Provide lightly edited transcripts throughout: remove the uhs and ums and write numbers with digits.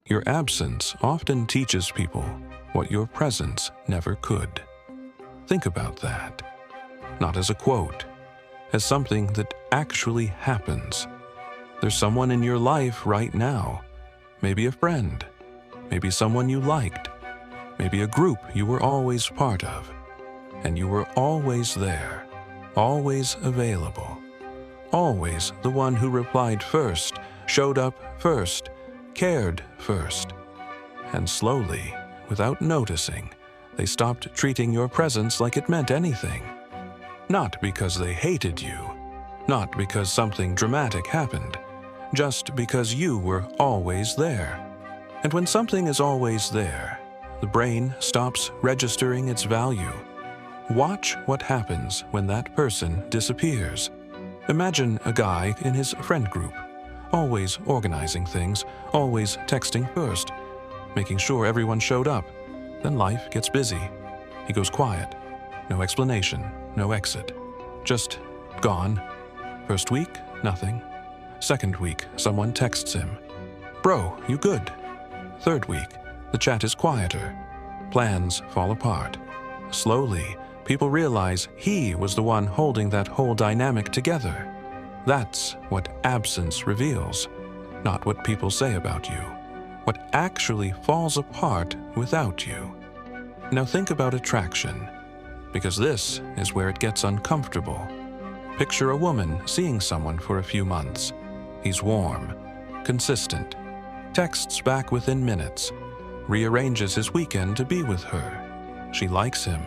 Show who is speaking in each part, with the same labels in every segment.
Speaker 1: Your absence often teaches people what your presence never could. Think about that. Not as a quote, as something that actually happens. There's someone in your life right now, maybe a friend, maybe someone you liked, maybe a group you were always part of, and you were always there, always available, always the one who replied first, showed up first, cared first. And slowly, without noticing, they stopped treating your presence like it meant anything. Not because they hated you, not because something dramatic happened, just because you were always there. And when something is always there, the brain stops registering its value. Watch what happens when that person disappears. Imagine a guy in his friend group, always organizing things, always texting first, making sure everyone showed up. Then life gets busy. He goes quiet. No explanation, no exit. Just gone. First week, nothing. Second week, someone texts him. "Bro, you good?" Third week, the chat is quieter. Plans fall apart. Slowly, people realize he was the one holding that whole dynamic together. That's what absence reveals, not what people say about you, what actually falls apart without you. Now think about attraction, because this is where it gets uncomfortable. Picture a woman seeing someone for a few months. He's warm, consistent, texts back within minutes, rearranges his weekend to be with her. She likes him,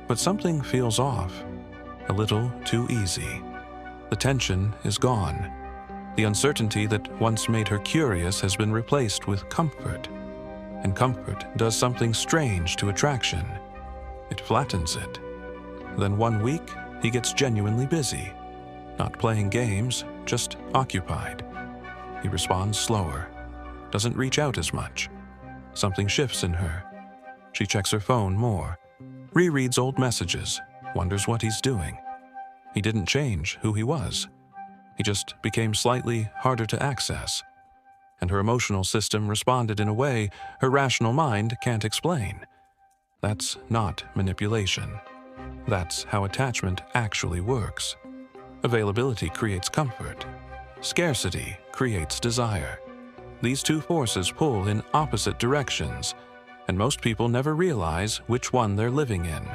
Speaker 1: but something feels off, a little too easy. The tension is gone. The uncertainty that once made her curious has been replaced with comfort. And comfort does something strange to attraction. It flattens it. Then one week, he gets genuinely busy. Not playing games, just occupied. He responds slower, doesn't reach out as much. Something shifts in her. She checks her phone more, rereads old messages, wonders what he's doing. He didn't change who he was. He just became slightly harder to access. And her emotional system responded in a way her rational mind can't explain. That's not manipulation. That's how attachment actually works. Availability creates comfort. Scarcity creates desire. These two forces pull in opposite directions, and most people never realize which one they're living in.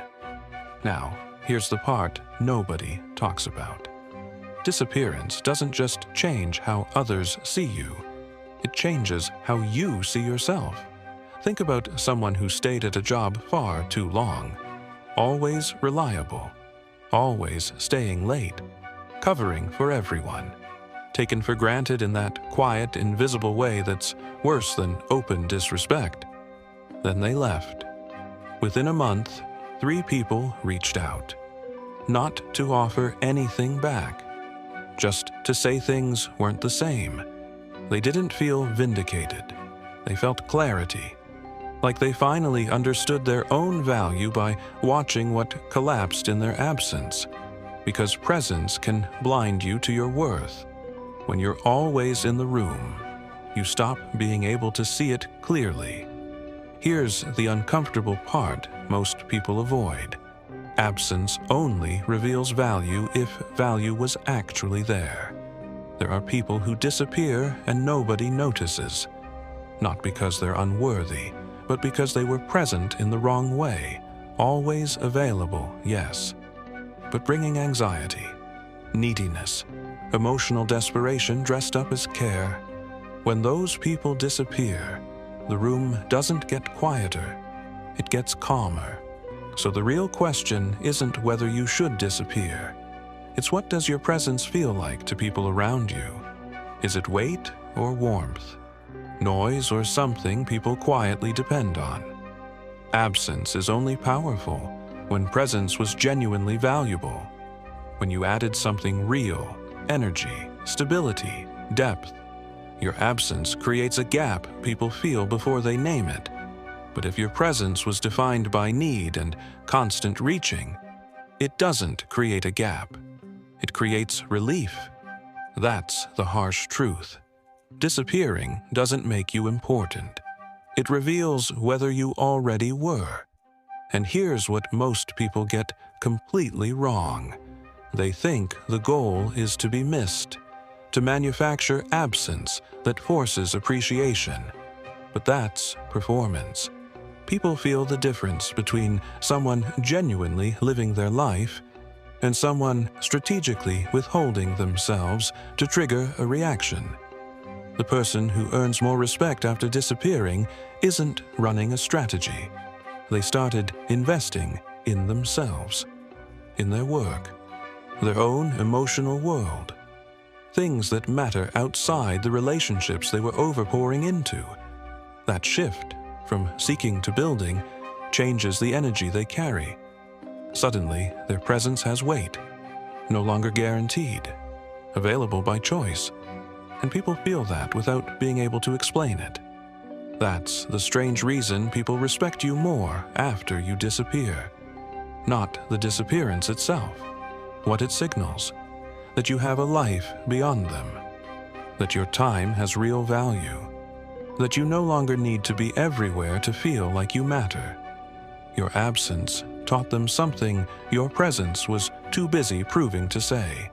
Speaker 1: Now, here's the part nobody talks about. Disappearance doesn't just change how others see you. It changes how you see yourself. Think about someone who stayed at a job far too long. Always reliable. Always staying late. Covering for everyone. Taken for granted in that quiet, invisible way that's worse than open disrespect. Then they left. Within a month, 3 people reached out. Not to offer anything back. Just to say things weren't the same. They didn't feel vindicated. They felt clarity. Like they finally understood their own value by watching what collapsed in their absence. Because presence can blind you to your worth. When you're always in the room, you stop being able to see it clearly. Here's the uncomfortable part most people avoid. Absence only reveals value if value was actually there. There are people who disappear and nobody notices. Not because they're unworthy, but because they were present in the wrong way. Always available, yes, but bringing anxiety, neediness, emotional desperation dressed up as care. When those people disappear, the room doesn't get quieter, it gets calmer. So the real question isn't whether you should disappear. It's what does your presence feel like to people around you? Is it weight or warmth? Noise or something people quietly depend on? Absence is only powerful when presence was genuinely valuable. When you added something real, energy, stability, depth. Your absence creates a gap people feel before they name it. But if your presence was defined by need and constant reaching, it doesn't create a gap. It creates relief. That's the harsh truth. Disappearing doesn't make you important. It reveals whether you already were. And here's what most people get completely wrong. They think the goal is to be missed, to manufacture absence that forces appreciation. But that's performance. People feel the difference between someone genuinely living their life and someone strategically withholding themselves to trigger a reaction. The person who earns more respect after disappearing isn't running a strategy. They started investing in themselves, in their work, their own emotional world, things that matter outside the relationships they were overpouring into. That shift from seeking to building changes the energy they carry. Suddenly, their presence has weight, no longer guaranteed, available by choice, and people feel that without being able to explain it. That's the strange reason people respect you more after you disappear. Not the disappearance itself, what it signals, that you have a life beyond them, that your time has real value, that you no longer need to be everywhere to feel like you matter. Your absence taught them something your presence was too busy proving to say.